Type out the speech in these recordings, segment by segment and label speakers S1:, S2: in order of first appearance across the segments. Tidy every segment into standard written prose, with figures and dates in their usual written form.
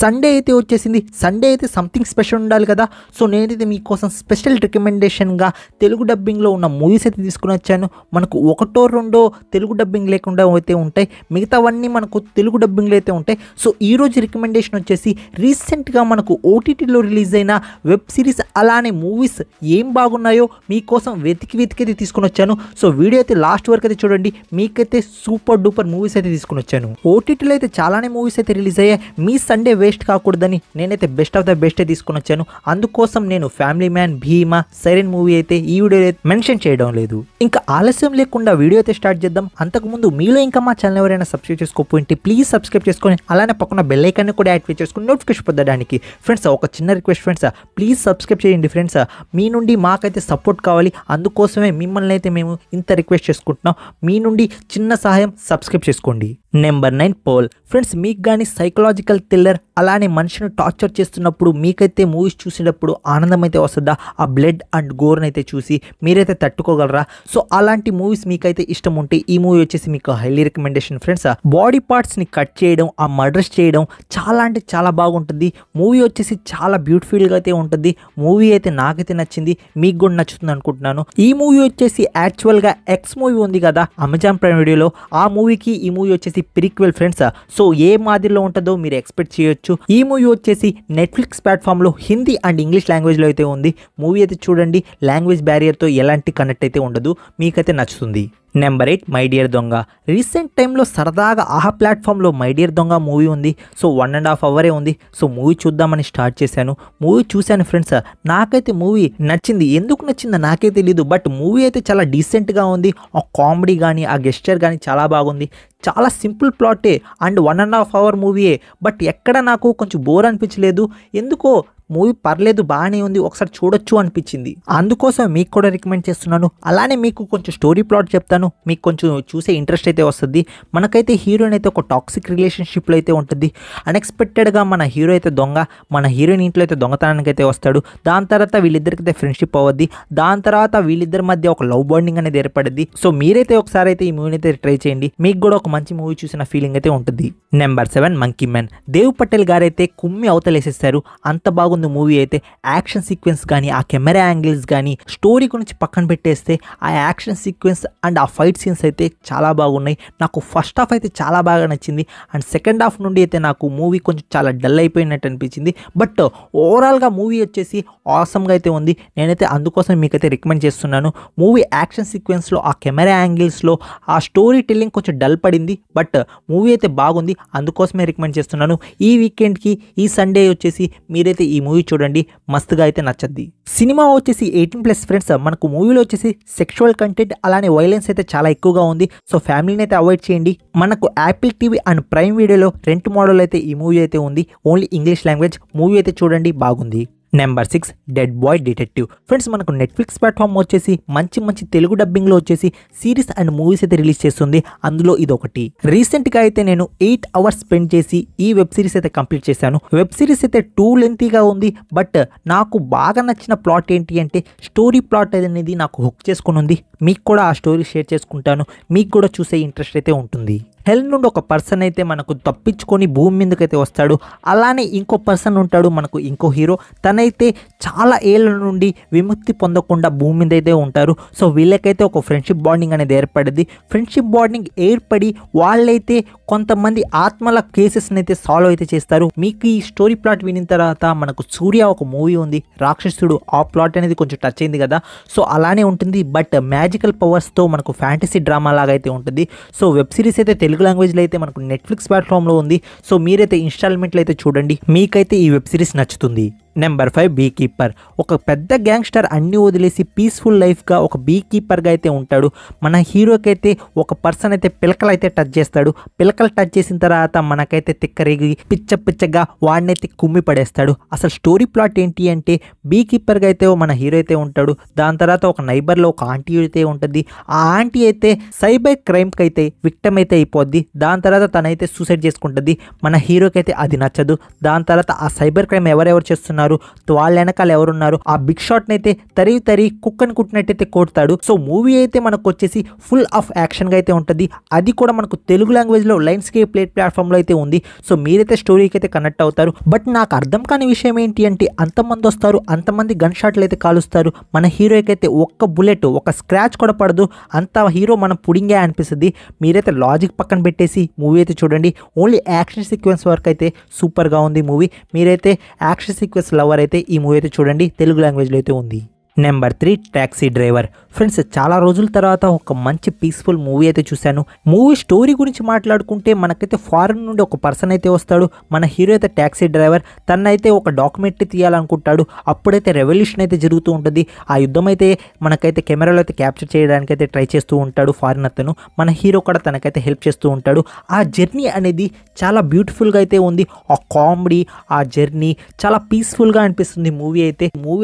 S1: Sunday అయితే వచ్చేసింది. Sunday అయితే సంథింగ్ స్పెషల్ ఉండాలి కదా. సో నేనైతే మీకోసం స్పెషల్ రికమెండేషన్గా తెలుగు డబ్బింగ్లో ఉన్న మూవీస్ అయితే తీసుకుని వచ్చాను. మనకు ఒకటో రెండో తెలుగు డబ్బింగ్ లేకుండా అయితే ఉంటాయి, మిగతావన్నీ మనకు తెలుగు డబ్బింగ్లో అయితే ఉంటాయి. సో ఈరోజు రికమెండేషన్ వచ్చేసి రీసెంట్గా మనకు ఓటీటీలో రిలీజ్ అయిన వెబ్ సిరీస్ అలానే మూవీస్ ఏం బాగున్నాయో మీకోసం వెతికి తీసుకుని వచ్చాను. సో వీడియో అయితే లాస్ట్ వరకు అయితే చూడండి, మీకైతే సూపర్ డూపర్ మూవీస్ అయితే తీసుకుని వచ్చాను. ఓటీటీలో అయితే చాలానే మూవీస్ అయితే రిలీజ్ అయ్యాయి. మీ సండే వేస్ట్ కాకూడదని నేనైతే బెస్ట్ ఆఫ్ ద బెస్ట్ తీసుకుని వచ్చాను. అందుకోసం నేను ఫ్యామిలీ మ్యాన్, భీమా, సైరన్ మూవీ అయితే ఈ వీడియో మెన్షన్ చేయడం లేదు. ఇంకా ఆలస్యం లేకుండా వీడియో అయితే స్టార్ట్ చేద్దాం. అంతకుముందు మీలో ఇంకా మా ఛానల్ ఎవరైనా సబ్స్క్రైబ్ చేసుకోకపోయింటే ప్లీజ్ సబ్స్క్రైబ్ చేసుకొని అలానే పక్కన బెల్ ఐకాన్ కూడా యాక్టివేట్ చేసుకొని నోటిఫికేషన్ పొందడానికి. ఫ్రెండ్స్ ఒక చిన్న రిక్వెస్ట్ ఫ్రెండ్స్, ప్లీజ్ సబ్స్క్రైబ్ చేయండి ఫ్రెండ్స్. మీ నుండి మాకైతే సపోర్ట్ కావాలి, అందుకోసమే మిమ్మల్ని అయితే మేము ఇంత రిక్వెస్ట్ చేసుకుంటున్నాం. మీ నుండి చిన్న సహాయం, సబ్స్క్రైబ్ చేసుకోండి. Number 9 pole. ఫ్రెండ్స్ మీకు కానీ సైకలాజికల్ థ్రిల్లర్ అలానే మనిషిని టార్చర్ చేస్తున్నప్పుడు మీకైతే మూవీస్ చూసేటప్పుడు ఆనందం అయితే వస్తుందా? ఆ బ్లడ్ అండ్ గోర్ని అయితే చూసి మీరైతే తట్టుకోగలరా? సో అలాంటి మూవీస్ మీకైతే ఇష్టం ఉంటే ఈ మూవీ వచ్చేసి మీకు హైలీ రికమెండేషన్ ఫ్రెండ్స్. బాడీ పార్ట్స్ని కట్ చేయడం, ఆ మర్డర్స్ చేయడం చాలా అంటే చాలా బాగుంటుంది. మూవీ వచ్చేసి చాలా బ్యూటిఫుల్గా అయితే ఉంటుంది. మూవీ అయితే నాకైతే నచ్చింది, మీకు కూడా నచ్చుతుంది అనుకుంటున్నాను. ఈ మూవీ వచ్చేసి యాక్చువల్గా ఎక్స్ మూవీ ఉంది కదా అమెజాన్ ప్రైమ్ వీడియోలో, ఆ మూవీకి ఈ మూవీ వచ్చేసి ప్రీక్వెల్ ఫ్రెండ్స్. సో ఏ మాదిరిలో ఉంటుందో మీరు ఎక్స్పెక్ట్ చేయొచ్చు. ఈ మూవీ వచ్చేసి నెట్ఫ్లిక్స్ ప్లాట్ఫామ్లో హిందీ అండ్ ఇంగ్లీష్ లాంగ్వేజ్లో అయితే ఉంది. మూవీ అయితే చూడండి, లాంగ్వేజ్ బ్యారియర్తో ఎలాంటి కనెక్ట్ అయితే ఉండదు, మీకైతే నచ్చుతుంది. నెంబర్ 8 మై డియర్ దొంగ. రీసెంట్ టైంలో సరదాగా ఆహా ప్లాట్ఫామ్లో మై డియర్ దొంగ మూవీ ఉంది. సో 1.5 hours ఉంది. సో మూవీ చూద్దామని స్టార్ట్ చేశాను. మూవీ చూశాను ఫ్రెండ్స్, నాకైతే మూవీ నచ్చింది. ఎందుకు నచ్చిందో నాకే తెలీదు, బట్ మూవీ అయితే చాలా డీసెంట్గా ఉంది. ఆ కామెడీ కానీ ఆ గెస్చర్ కానీ చాలా బాగుంది. చాలా సింపుల్ ప్లాటే అండ్ 1.5 hours మూవీయే, బట్ ఎక్కడ నాకు కొంచెం బోర్ అనిపించలేదు. ఎందుకో మూవీ పర్లేదు, బాగానే ఉంది, ఒకసారి చూడొచ్చు అనిపించింది. అందుకోసం మీకు కూడా రికమెండ్ చేస్తున్నాను. అలానే మీకు కొంచెం స్టోరీ ప్లాట్ చెప్తాను, మీకు కొంచెం చూసే ఇంట్రెస్ట్ అయితే వస్తుంది. మనకైతే హీరోయిన్ అయితే ఒక టాక్సిక్ రిలేషన్షిప్లో అయితే ఉంటుంది. అన్ఎక్స్పెక్టెడ్గా మన హీరో అయితే దొంగ, మన హీరోయిన్ ఇంట్లో అయితే దొంగతనానికి అయితే వస్తాడు. దాని తర్వాత వీళ్ళిద్దరికైతే ఫ్రెండ్షిప్ అవ్వద్ది. దాని తర్వాత వీళ్ళిద్దరి మధ్య ఒక లవ్ బాండింగ్ అనేది ఏర్పడుద్ది. సో మీరైతే ఒకసారి అయితే ఈ మూవీని అయితే ట్రై చేయండి, మీకు కూడా ఒక మంచి మూవీ చూసిన ఫీలింగ్ అయితే ఉంటుంది. Number 7 monkey man. Dev Patel గారు అయితే కుమ్మి అవతలేసేస్తారు. అంత బాగుంది మూవీ అయితే. యాక్షన్ సీక్వెన్స్ కానీ, ఆ కెమెరా యాంగిల్స్ కానీ, స్టోరీ గురించి పక్కన పెట్టేస్తే ఆ యాక్షన్ సీక్వెన్స్ అండ్ ఆ ఫైట్ సీన్స్ అయితే చాలా బాగున్నాయి. నాకు ఫస్ట్ హాఫ్ అయితే చాలా బాగా నచ్చింది అండ్ సెకండ్ హాఫ్ నుండి అయితే నాకు మూవీ కొంచెం చాలా డల్ అయిపోయినట్టు అనిపించింది. బట్ ఓవరాల్గా మూవీ వచ్చేసి ఆసమ్గా అయితే ఉంది. నేనైతే అందుకోసం మీకైతే రికమెండ్ చేస్తున్నాను. మూవీ యాక్షన్ సీక్వెన్స్లో, ఆ కెమెరా యాంగిల్స్లో, ఆ స్టోరీ టెల్లింగ్ కొంచెం డల్ పడింది, బట్ మూవీ అయితే బాగుంది. అందుకోసమే రికమెండ్ చేస్తున్నాను. ఈ వీకెండ్కి, ఈ సండే వచ్చేసి మీరైతే ఈ మూవీ చూడండి, మస్తుగా అయితే నచ్చద్ది. సినిమా వచ్చేసి 18+ ఫ్రెండ్స్. మనకు మూవీలో వచ్చేసి సెక్షువల్ కంటెంట్ అలానే వైలెన్స్ అయితే చాలా ఎక్కువగా ఉంది. సో ఫ్యామిలీని అయితే అవాయిడ్ చేయండి. మనకు యాపిల్ టీవీ అండ్ ప్రైమ్ వీడియోలో రెంట్ మోడల్ అయితే ఈ మూవీ అయితే ఉంది, ఓన్లీ ఇంగ్లీష్ లాంగ్వేజ్. మూవీ అయితే చూడండి, బాగుంది. Number 6 dead boy detective. Friends మనకు నెట్ఫ్లిక్స్ ప్లాట్ఫామ్ వచ్చేసి మంచి తెలుగు డబ్బింగ్లో వచ్చేసి సిరీస్ అండ్ మూవీస్ అయితే రిలీజ్ చేస్తుంది. అందులో ఇది ఒకటి. రీసెంట్గా అయితే నేను 8 hours స్పెండ్ చేసి ఈ వెబ్ సిరీస్ అయితే కంప్లీట్ చేశాను. వెబ్ సిరీస్ అయితే టూ లెంతీగా ఉంది, బట్ నాకు బాగా నచ్చిన ప్లాట్ ఏంటి అంటే స్టోరీ ప్లాట్ అనేది నాకు హుక్ చేసుకుని ఉంది. మీకు కూడా ఆ స్టోరీ షేర్ చేసుకుంటాను, మీకు కూడా చూసే ఇంట్రెస్ట్ అయితే ఉంటుంది. హెల్ నుండి ఒక పర్సన్ అయితే మనకు తప్పించుకొని భూమి మీదకైతే వస్తాడు. అలానే ఇంకో పర్సన్ ఉంటాడు, మనకు ఇంకో హీరో. తనైతే చాలా ఏళ్ళ నుండి విముక్తి పొందకుండా భూమి మీద అయితే ఉంటారు. సో వీళ్ళకైతే ఒక ఫ్రెండ్షిప్ బాండింగ్ అనేది ఏర్పడింది. ఫ్రెండ్షిప్ బాండింగ్ ఏర్పడి వాళ్ళైతే కొంతమంది ఆత్మల కేసెస్ని అయితే సాల్వ్ అయితే చేస్తారు. మీకు ఈ స్టోరీ ప్లాట్ వినిన తర్వాత మనకు సూర్య ఒక మూవీ ఉంది రాక్షసుడు, ఆ ప్లాట్ అనేది కొంచెం టచ్ అయింది కదా. సో అలానే ఉంటుంది, బట్ మ్యాజికల్ పవర్స్తో మనకు ఫ్యాంటసీ డ్రామా లాగా అయితే ఉంటుంది. సో వెబ్ సిరీస్ అయితే తెలుగు లాంగ్వేజ్లో అయితే మనకు నెట్ఫ్లిక్స్ ప్లాట్ఫామ్లో ఉంది. సో మీరైతే ఇన్స్టాల్మెంట్లో అయితే చూడండి, మీకైతే ఈ వెబ్ సిరీస్ నచ్చుతుంది. Number 5 beekeeper. ఒక పెద్ద గ్యాంగ్స్టర్ అన్ని వదిలేసి పీస్ఫుల్ లైఫ్గా ఒక బీ కీపర్గా అయితే ఉంటాడు. మన హీరోకి అయితే ఒక పర్సన్ అయితే పిలకలు అయితే టచ్ చేస్తాడు. పిలకలు టచ్ చేసిన తర్వాత మనకైతే తిక్కరేగి పిచ్చగా వాడినైతే కుమ్మి పడేస్తాడు. అసలు స్టోరీ ప్లాట్ ఏంటి అంటే బీ కీపర్గా అయితే మన హీరో అయితే ఉంటాడు. దాని తర్వాత ఒక నైబర్లో ఒక ఆంటీ అయితే ఉంటుంది. ఆ ఆంటీ అయితే సైబర్ క్రైమ్కి అయితే విక్టమ్ అయితే అయిపోద్ది. దాని తర్వాత తనైతే సూసైడ్ చేసుకుంటుంది. మన హీరోకి అయితే అది నచ్చదు. దాని తర్వాత ఆ సైబర్ క్రైమ్ ఎవరెవరు చేస్తున్నారు ఉన్నారు, వాళ్ళ వెనకాల ఎవరున్నారు, ఆ బిగ్ షాట్ నైతే తరి కుక్కని కుట్టినట్టయితే కొడతాడు. సో మూవీ అయితే మనకు వచ్చేసి ఫుల్ ఆఫ్ యాక్షన్ గా అయితే ఉంటుంది. అది కూడా మనకు తెలుగు లాంగ్వేజ్ లో లైన్స్ కే ప్లాట్ఫామ్ లో అయితే ఉంది. సో మీరైతే స్టోరీకి అయితే కనెక్ట్ అవుతారు. బట్ నాకు అర్థం కాని విషయం ఏంటి అంటే అంతమంది వస్తారు, అంతమంది గన్ షాట్లు అయితే కాలుస్తారు, మన హీరోకి అయితే ఒక్క బుల్లెట్ ఒక స్క్రాచ్ కూడా పడదు, అంత హీరో మన పుడింగే అనిపిస్తుంది. మీరైతే లాజిక్ పక్కన పెట్టేసి మూవీ అయితే చూడండి. ఓన్లీ యాక్షన్ సీక్వెన్స్ వరకు అయితే సూపర్గా ఉంది మూవీ. మీరైతే యాక్షన్ సీక్వెన్స్ లవర్ అయితే ఈ మూవీ అయితే చూడండి, తెలుగు లాంగ్వేజ్లో అయితే ఉంది. Number 3 taxi driver. ఫ్రెండ్స్ చాలా రోజుల తర్వాత ఒక మంచి పీస్ఫుల్ మూవీ అయితే చూశాను. మూవీ స్టోరీ గురించి మాట్లాడుకుంటే మనకైతే ఫారెన్ నుండి ఒక పర్సన్ అయితే వస్తాడు, మన హీరో అయితే టాక్సీ డ్రైవర్. తనైతే ఒక డాక్యుమెంటరీ తీయాలనుకుంటాడు. అప్పుడైతే రెవల్యూషన్ అయితే జరుగుతూ ఉంటుంది. ఆ యుద్ధం అయితే మనకైతే కెమెరాలో అయితే క్యాప్చర్ చేయడానికి అయితే ట్రై చేస్తూ ఉంటాడు ఫారెన్ అతను. మన హీరో కూడా తనకైతే హెల్ప్ చేస్తూ ఉంటాడు. ఆ జర్నీ అనేది చాలా బ్యూటిఫుల్గా అయితే ఉంది. ఆ కామెడీ, ఆ జర్నీ చాలా పీస్ఫుల్గా అనిపిస్తుంది మూవీ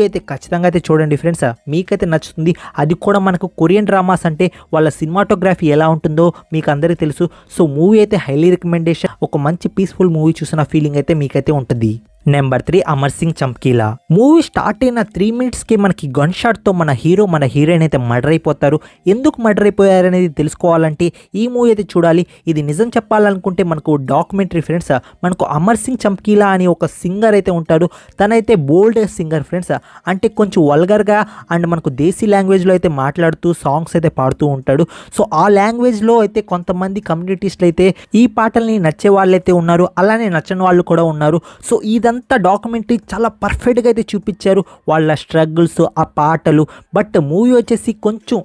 S1: అయితే ఖచ్చితంగా అయితే చూడండి ఫ్రెండ్స్, మీకైతే నచ్చుతుంది. అది కూడా మనకు కొరియన్ డ్రామాస్ అంటే వాళ్ళ సినిమాటోగ్రఫీ ఎలా ఉంటుందో మీకు అందరికీ తెలుసు. సో మూవీ అయితే హైలీ రికమెండేషన్. ఒక మంచి పీస్ఫుల్ మూవీ చూసిన ఫీలింగ్ అయితే మీకైతే ఉంటుంది. Number 3 Amar Singh చమ్కీలా. Movie start అయిన 3 minutesకి మనకి గన్ షాట్తో మన హీరో మన హీరోయిన్ అయితే మర్డర్ అయిపోతారు. ఎందుకు మర్డర్ అయిపోయారనేది తెలుసుకోవాలంటే ఈ మూవీ అయితే చూడాలి. ఇది నిజం చెప్పాలనుకుంటే మనకు డాక్యుమెంటరీ ఫ్రెండ్స్. మనకు అమర్ సింగ్ చమ్కీలా అని ఒక సింగర్ అయితే ఉంటాడు. తనైతే బోల్డ్ సింగర్ ఫ్రెండ్స్. అంటే కొంచెం వల్గర్గా అండ్ మనకు దేశీ లాంగ్వేజ్లో అయితే మాట్లాడుతూ సాంగ్స్ అయితే పాడుతూ ఉంటాడు. సో ఆ లాంగ్వేజ్లో అయితే కొంతమంది కమ్యూనిటీస్లో అయితే ఈ పాటల్ని నచ్చే వాళ్ళైతే ఉన్నారు, అలానే నచ్చని వాళ్ళు కూడా ఉన్నారు. సో ఇదంతా డాక్యుమెంటరీ చాలా పర్ఫెక్ట్గా అయితే చూపించారు, వాళ్ళ స్ట్రగుల్స్, ఆ పాటలు. బట్ మూవీ వచ్చేసి కొంచెం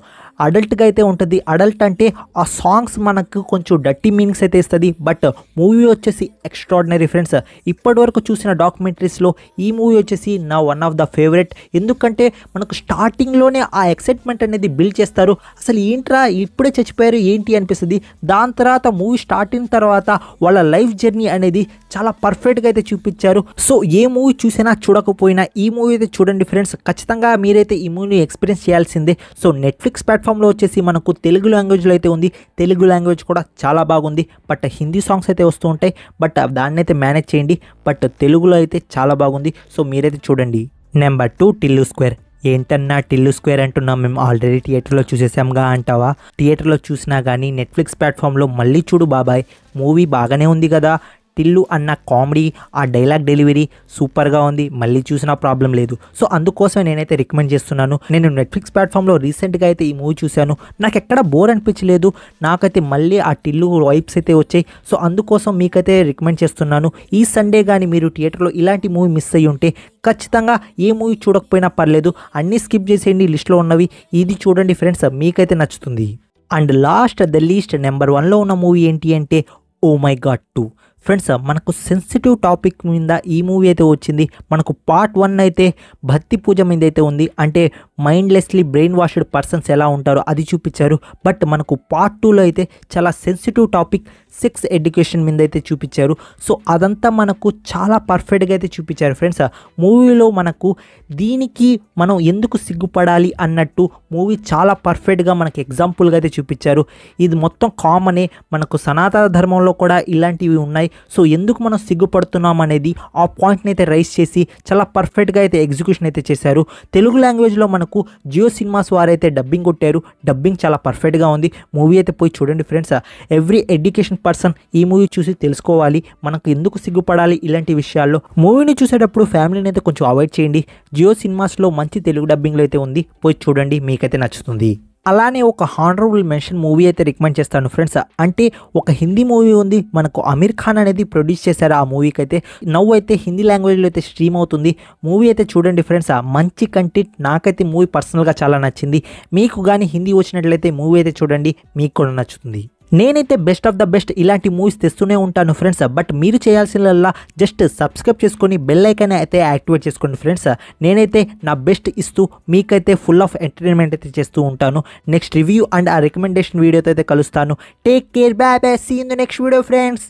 S1: అడల్ట్గా అయితే ఉంటుంది. అడల్ట్ అంటే ఆ సాంగ్స్ మనకు కొంచెం డర్టీ మీనింగ్స్ అయితే ఇస్తుంది. బట్ మూవీ వచ్చేసి ఎక్స్ట్రాడినరీ ఫ్రెండ్స్. ఇప్పటి వరకు చూసిన డాక్యుమెంటరీస్లో ఈ మూవీ వచ్చేసి నా వన్ ఆఫ్ ద ఫేవరెట్. ఎందుకంటే మనకు స్టార్టింగ్లోనే ఆ ఎక్సైట్మెంట్ అనేది బిల్డ్ చేస్తారు. అసలు ఏంట్రా ఇప్పుడే చచ్చిపోయారు ఏంటి అనిపిస్తుంది. దాని తర్వాత మూవీ స్టార్ట్ అయిన తర్వాత వాళ్ళ లైఫ్ జర్నీ అనేది చాలా పర్ఫెక్ట్గా అయితే చూపించారు. సో ఏ మూవీ చూసినా చూడకపోయినా ఈ మూవీ అయితే చూడండి ఫ్రెండ్స్. ఖచ్చితంగా మీరైతే ఈ మూవీని ఎక్స్పీరియన్స్ చేయాల్సిందే. సో నెట్ఫ్లిక్స్ ప్లాట్ఫామ్లో వచ్చేసి మనకు తెలుగు లాంగ్వేజ్లో అయితే ఉంది. తెలుగు లాంగ్వేజ్ కూడా చాలా బాగుంది. బట్ హిందీ సాంగ్స్ అయితే వస్తూ ఉంటాయి, బట్ దాన్ని అయితే మేనేజ్ చేయండి. బట్ తెలుగులో అయితే చాలా బాగుంది. సో మీరైతే చూడండి. Number 2 Tillu square. ఏంటన్నా టిల్లు స్క్వేర్ అంటున్నాం, మేము ఆల్రెడీ థియేటర్లో చూసేసాంగా అంటావా? థియేటర్లో చూసినా కానీ నెట్ఫ్లిక్స్ ప్లాట్ఫామ్లో మళ్ళీ చూడు బాబాయ్, మూవీ బాగానే ఉంది కదా. టిల్లు అన్న కామెడీ, ఆ డైలాగ్ డెలివరీ సూపర్గా ఉంది, మళ్ళీ చూసినా ప్రాబ్లం లేదు. సో అందుకోసం నేనైతే రికమెండ్ చేస్తున్నాను. నేను నెట్ఫ్లిక్స్ ప్లాట్ఫామ్లో రీసెంట్గా అయితే ఈ మూవీ చూశాను, నాకు ఎక్కడ బోర్ అనిపించలేదు. నాకైతే మళ్ళీ ఆ టిల్లు వైబ్స్ అయితే వచ్చాయి. సో అందుకోసం మీకైతే రికమెండ్ చేస్తున్నాను. ఈ సండే కానీ మీరు థియేటర్లో ఇలాంటి మూవీ మిస్ అయ్యి ఉంటే ఖచ్చితంగా ఏ మూవీ చూడకపోయినా పర్లేదు, అన్నీ స్కిప్ చేసేయండి, లిస్ట్లో ఉన్నవి ఇది చూడండి ఫ్రెండ్స్, మీకైతే నచ్చుతుంది. And last the least number 1లో ఉన్న మూవీ ఏంటి అంటే ఓ మై గాడ్ 2. ఫ్రెండ్స్ మనకు సెన్సిటివ్ టాపిక్ మీద ఈ మూవీ అయితే వచ్చింది. మనకు పార్ట్ 1 అయితే భక్తి పూజ మీద అయితే ఉంది, అంటే మైండ్లెస్లీ బ్రెయిన్ వాష్డ్ పర్సన్స్ ఎలా ఉంటారో అది చూపించారు. బట్ మనకు పార్ట్ 2లో అయితే చాలా సెన్సిటివ్ టాపిక్ సెక్స్ ఎడ్యుకేషన్ మీద అయితే చూపించారు. సో అదంతా మనకు చాలా పర్ఫెక్ట్గా అయితే చూపించారు ఫ్రెండ్స్. మూవీలో మనకు దీనికి మనం ఎందుకు సిగ్గుపడాలి అన్నట్టు మూవీ చాలా పర్ఫెక్ట్గా మనకి ఎగ్జాంపుల్గా అయితే చూపించారు. ఇది మొత్తం కామనే, మనకు సనాతన ధర్మంలో కూడా ఇలాంటివి ఉన్నాయి. సో ఎందుకు మనం సిగ్గుపడుతున్నాం అనేది ఆ పాయింట్ని అయితే రైస్ చేసి చాలా పర్ఫెక్ట్గా అయితే ఎగ్జిక్యూషన్ అయితే చేశారు. తెలుగు లాంగ్వేజ్లో మనకు జియో సినిమాస్ వారైతే డబ్బింగ్ కొట్టారు. డబ్బింగ్ చాలా పర్ఫెక్ట్గా ఉంది. మూవీ అయితే పోయి చూడండి ఫ్రెండ్స్. ఎవ్రీ ఎడ్యుకేషన్ పర్సన్ ఈ మూవీ చూసి తెలుసుకోవాలి మనకు ఎందుకు సిగ్గుపడాలి ఇలాంటి విషయాల్లో. మూవీని చూసేటప్పుడు ఫ్యామిలీని అయితే కొంచెం అవాయిడ్ చేయండి. జియో సినిమాస్లో మంచి తెలుగు డబ్బింగ్లో అయితే ఉంది, పోయి చూడండి, మీకైతే నచ్చుతుంది. అలానే ఒక హానరబుల్ మెన్షన్ మూవీ అయితే రికమెండ్ చేస్తాను ఫ్రెండ్స్. అంటే ఒక హిందీ మూవీ ఉంది, మనకు అమీర్ ఖాన్ అనేది ప్రొడ్యూస్ చేశారు. ఆ మూవీకి అయితే నవ్వు అయితే హిందీ లాంగ్వేజ్లో అయితే స్ట్రీమ్ అవుతుంది. మూవీ అయితే చూడండి ఫ్రెండ్స్, మంచి కంటెంట్. నాకైతే మూవీ పర్సనల్గా చాలా నచ్చింది. మీకు కానీ హిందీ వచ్చినట్లయితే మూవీ అయితే చూడండి, మీకు కూడా నచ్చుతుంది. నేనైతే బెస్ట్ ఆఫ్ ద బెస్ట్ ఇలాంటి మూవీస్ తెస్తూనే ఉంటాను ఫ్రెండ్స్. బట్ మీరు చేయాల్సిందల్లా జస్ట్ సబ్స్క్రైబ్ చేసుకొని బెల్ ఐకాన్ అయితే యాక్టివేట్ చేసుకోండి ఫ్రెండ్స్. నేనైతే నా బెస్ట్ ఇస్తూ మీకైతే ఫుల్ ఆఫ్ ఎంటర్టైన్మెంట్ అయితే చేస్తూ ఉంటాను. నెక్స్ట్ రివ్యూ అండ్ ఆ రికమెండేషన్ వీడియోతో అయితే కలుస్తాను. Take care, bye bye, see in the next video friends.